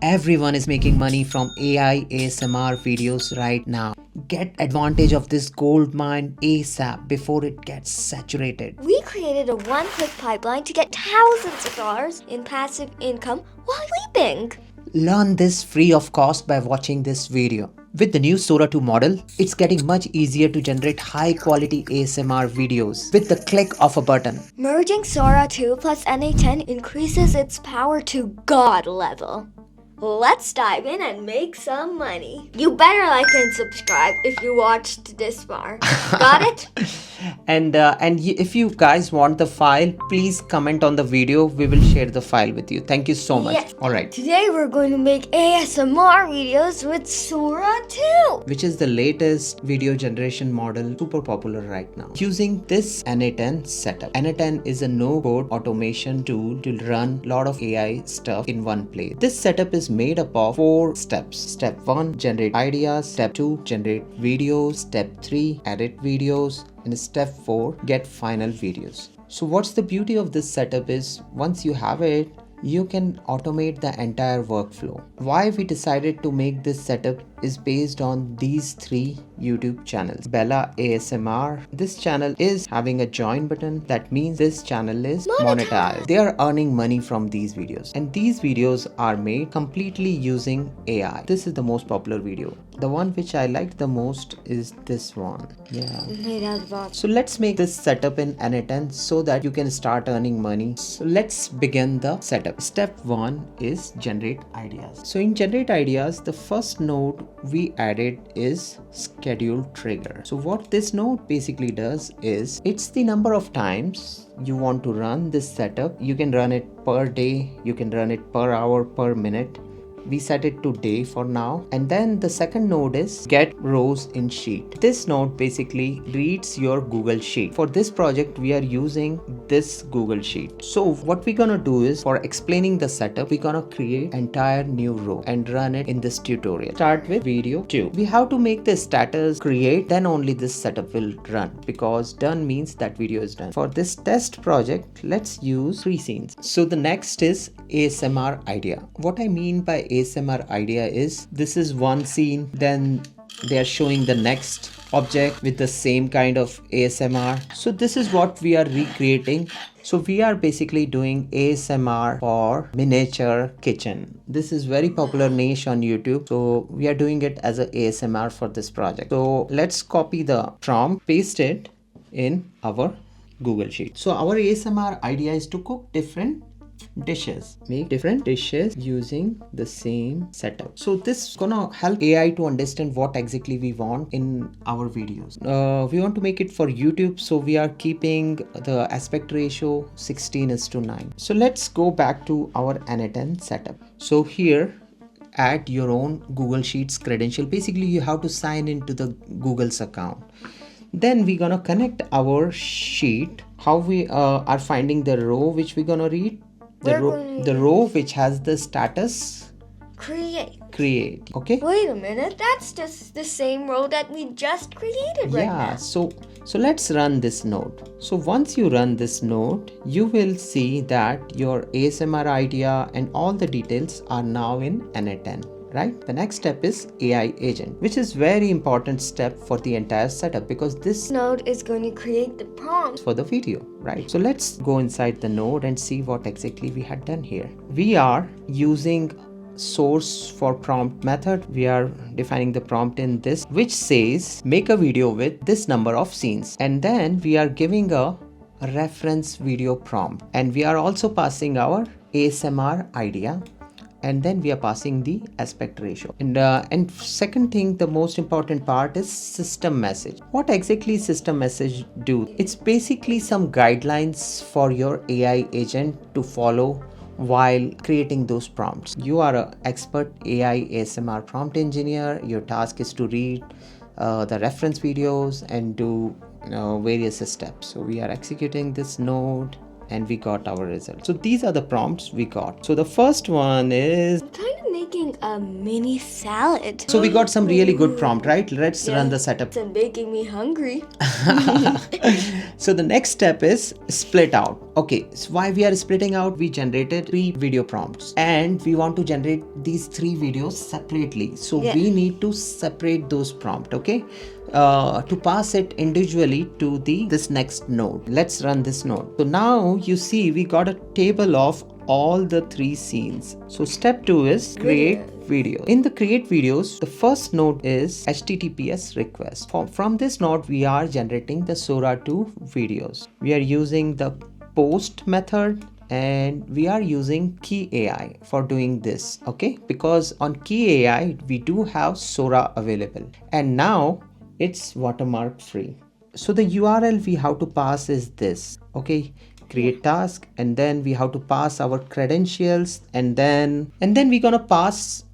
Everyone is making money from AI ASMR videos right now. Get advantage of this gold mine ASAP before it gets saturated. We created a one-click pipeline to get thousands of dollars in passive income while sleeping. Learn this free of cost by watching this video. With the new Sora 2 model, it's getting much easier to generate high quality ASMR videos with the click of a button. Merging Sora 2 plus n8n increases its power to God level. Let's dive in and make some money. You better like and subscribe if you watched this far. Got it? And if you guys want the file, please comment on the video. We will share the file with you. Thank you so much. Yes. All right. Today we're going to make ASMR videos with Sora 2. Which is the latest video generation model, super popular right now. Using this n8n setup. n8n is a no-code automation tool to run a lot of AI stuff in one place. This setup is made up of 4 steps. Step 1, generate ideas. Step 2, generate videos. Step 3, edit videos. And step 4, get final videos. So what's the beauty of this setup is, once you have it, you can automate the entire workflow. Why we decided to make this setup is based on these 3 YouTube channels. Bella ASMR. This channel is having a join button. That means this channel is monetized. They are earning money from these videos. And these videos are made completely using AI. This is the most popular video. The one which I liked the most is this one. Yeah. So let's make this setup in n8n so that you can start earning money. So let's begin the setup. Step 1 is generate ideas. So in generate ideas, the first node we added is schedule trigger. So what this node basically does is, it's the number of times you want to run this setup. You can run it per day, you can run it per hour, per minute. We set it to day for now. And then the second node is get rows in sheet. This node basically reads your Google Sheet. For this project, we are using this Google Sheet. So what we're gonna do is, for explaining the setup, we're gonna create entire new row and run it in this tutorial. Start with video 2. We have to make the status create, then only this setup will run, because done means that video is done. For this test project, let's use 3 scenes. So the next is ASMR idea. What I mean by ASMR idea is, this is one scene, then they are showing the next object with the same kind of ASMR. So this is what we are recreating. So we are basically doing ASMR for miniature kitchen. This is very popular niche on YouTube. So we are doing it as a ASMR for this project. So let's copy the prompt, paste it in our Google Sheet. So our ASMR idea is to cook different dishes, make different dishes using the same setup. So this is gonna help AI to understand what exactly we want in our videos. We want to make it for YouTube, so we are keeping the aspect ratio 16:9. So let's go back to our n8n setup. So here, add your own Google Sheets credential. Basically you have to sign into the Google's account. Then we're gonna connect our sheet. How we are finding the row which we're gonna read? The row which has the status create. Okay, wait a minute, that's just the same row that we just created right now. So let's run this node. So once you run this node, you will see that your ASMR idea and all the details are now in n8n. Right? The next step is AI agent, which is very important step for the entire setup, because this node is going to create the prompt for the video, right? So let's go inside the node and see what exactly we had done here. We are using source for prompt method. We are defining the prompt in this, which says make a video with this number of scenes, and then we are giving a reference video prompt, and we are also passing our ASMR idea, and then we are passing the aspect ratio. And second thing, the most important part is system message. What exactly system message do? It's basically some guidelines for your AI agent to follow while creating those prompts. You are an expert AI ASMR prompt engineer. Your task is to read the reference videos and do various steps. So we are executing this node, and we got our result. So these are the prompts we got. So the first one is, what kind of making a mini salad. So we got some really good prompt, right? Let's run the setup. It's making me hungry. So the next step is split out. Okay, so why we are splitting out? We generated 3 video prompts and we want to generate these 3 videos separately. So we need to separate those prompts, okay? To pass it individually to this next node. Let's run this node. So now you see we got a table of all the 3 scenes. So step 2 is create video. In the create videos, the first node is HTTPS request. From this node, we are generating the Sora 2 videos. We are using the post method and we are using key AI for doing this, okay? Because on key AI, we do have Sora available and now it's watermark free. So the URL we have to pass is this, okay? Create task, and then we have to pass our credentials, and then we're gonna pass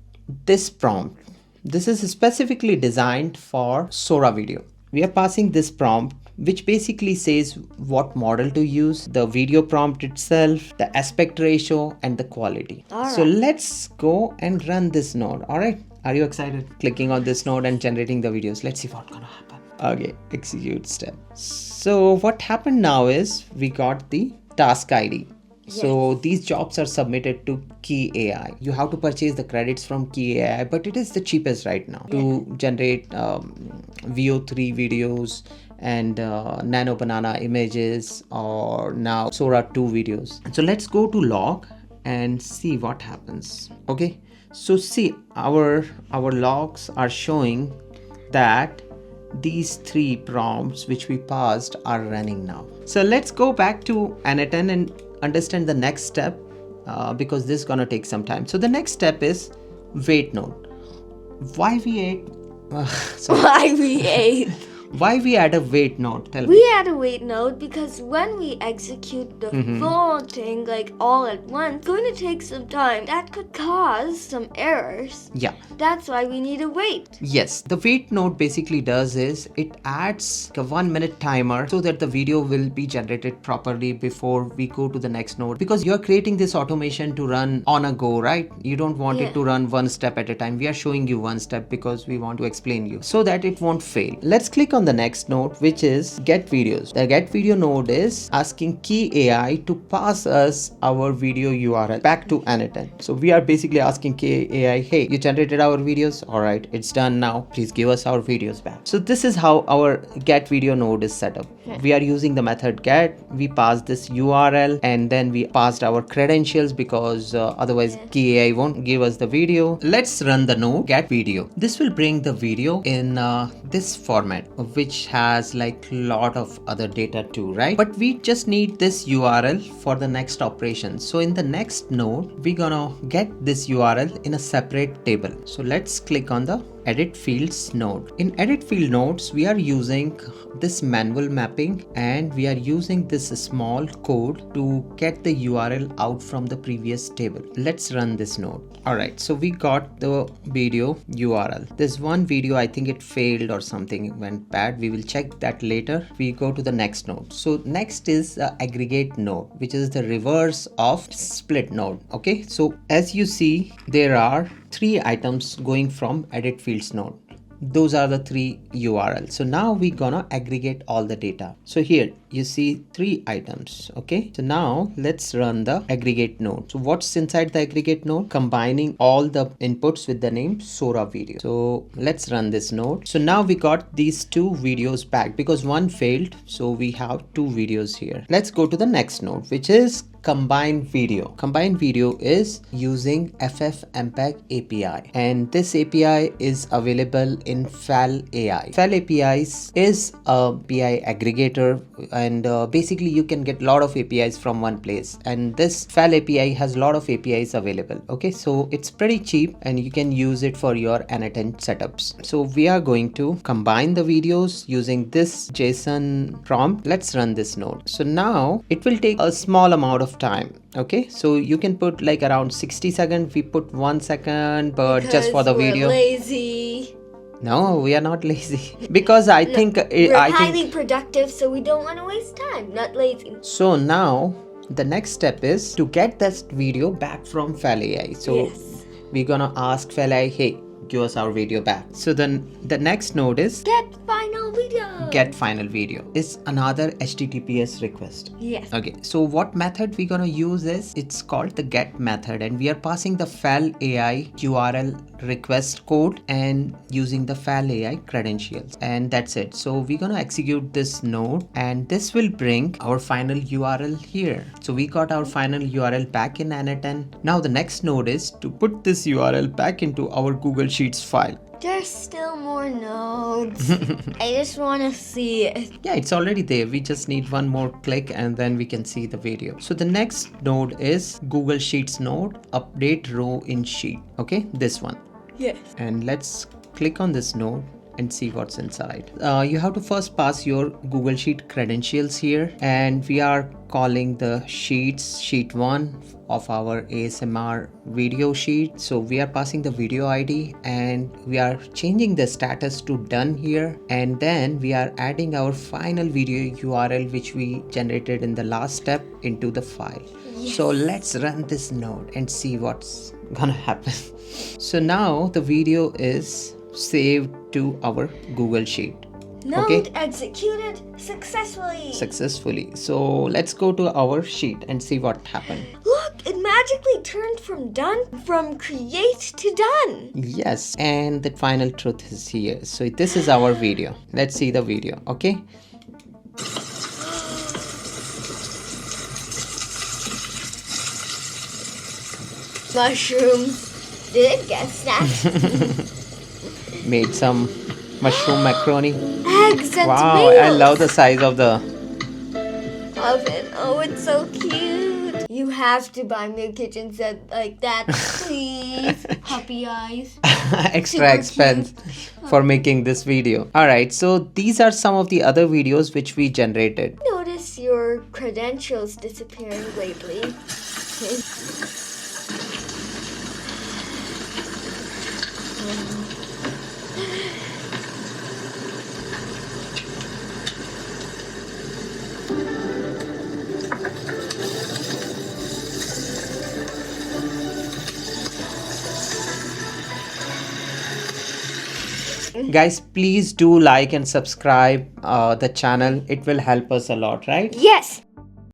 this prompt. This is specifically designed for Sora video. We are passing this prompt, which basically says what model to use, the video prompt itself, the aspect ratio, and the quality. So let's go and run this node. All right, are you excited? Clicking on this node and generating the videos. Let's see what's gonna happen. Okay, execute step. So what happened now is we got the task ID. So these jobs are submitted to Key AI. You have to purchase the credits from Key AI, but it is the cheapest right now to generate VO3 videos and nano banana images, or now Sora 2 videos. So let's go to log and see what happens. Okay, so see our logs are showing that these 3 prompts which we passed are running now. So let's go back to n8n and understand the next step because this is gonna take some time. So the next step is wait node. Why we ate? Why we ate? Why we add a wait node? Tell me. We add a wait node because when we execute the full thing like all at once, it's going to take some time. That could cause some errors. Yeah. That's why we need to wait. Yes, the wait node basically does is it adds a 1-minute timer so that the video will be generated properly before we go to the next node, because you're creating this automation to run on a go, right? You don't want it to run one step at a time. We are showing you one step because we want to explain you so that it won't fail. Let's click on the next node, which is get videos. The get video node is asking Key AI to pass us our video URL back to n8n. So we are basically asking Key AI, hey, you generated our videos. All right, it's done now. Please give us our videos back. So this is how our get video node is set up. We are using the method get. We pass this URL and then we passed our credentials because otherwise Key AI won't give us the video. Let's run the node get video. This will bring the video in this format, which has like lot of other data too, right? But we just need this URL for the next operation. So in the next node, we're gonna get this URL in a separate table. So let's click on the edit fields node. In edit field nodes, we are using this manual mapping and we are using this small code to get the URL out from the previous table. Let's run this node. All right, so we got the video URL. There's one video, I think it failed or something went bad. We will check that later. We go to the next node. So next is aggregate node, which is the reverse of split node. Okay, so as you see, there are 3 items going from edit fields node. Those are the 3 URLs. So now we're gonna aggregate all the data. So here you see 3 items. Okay, so now let's run the aggregate node. So what's inside the aggregate node? Combining all the inputs with the name Sora video. So let's run this node. So now we got these 2 videos back because one failed. So we have 2 videos here. Let's go to the next node, which is combine video. Combine video is using FFmpeg API, and this API is available in FAL AI. FAL APIs is a API aggregator, and basically you can get a lot of APIs from one place, and this FAL API has a lot of APIs available. Okay, so it's pretty cheap and you can use it for your n8n setups. So we are going to combine the videos using this JSON prompt. Let's run this node. So now it will take a small amount of time. Okay, so you can put like around 60 seconds. We put 1 second, but because just for the video. Lazy. No, we are not lazy because I think we're highly productive, so we don't want to waste time. Not lazy. So now the next step is to get this video back from FAL AI. So we're gonna ask FAL AI, hey, give us our video back. So then the next node is Get final video. get final video. Is another HTTPS request. Yes. Okay, so what method we're gonna use is, it's called the get method, and we are passing the FAL AI URL request code and using the FAL AI credentials, and that's it. So we're gonna execute this node and this will bring our final URL here. So we got our final URL back in n8n. Now the next node is to put this URL back into our Google Sheets file. There's still more nodes. I just want to see it. Yeah, it's already there. We just need one more click and then we can see the video. So the next node is Google Sheets node, update row in sheet. Okay, this one. Yes. And let's click on this node and see what's inside. You have to first pass your Google Sheet credentials here, and we are calling the sheets sheet 1 of our ASMR video sheet. So we are passing the video ID and we are changing the status to done here, and then we are adding our final video URL which we generated in the last step into the file. Yes. So let's run this node and see what's gonna happen. So now the video is saved to our Google Sheet. Node executed successfully. So let's go to our sheet and see what happened. Look, it magically turned from create to done. Yes, and the final truth is here. So this is our video. Let's see the video. Okay. Mushrooms. Did it get snapped? Made some mushroom macaroni. Eggs and Wow, tomatoes. I love the size of the oven. Oh, it's so cute. You have to buy me a kitchen set like that, please. Puppy eyes. extra expense for making this video. Alright, so these are some of the other videos which we generated. Notice your credentials disappearing lately. Guys, please do like and subscribe the channel. It will help us a lot, right? Yes.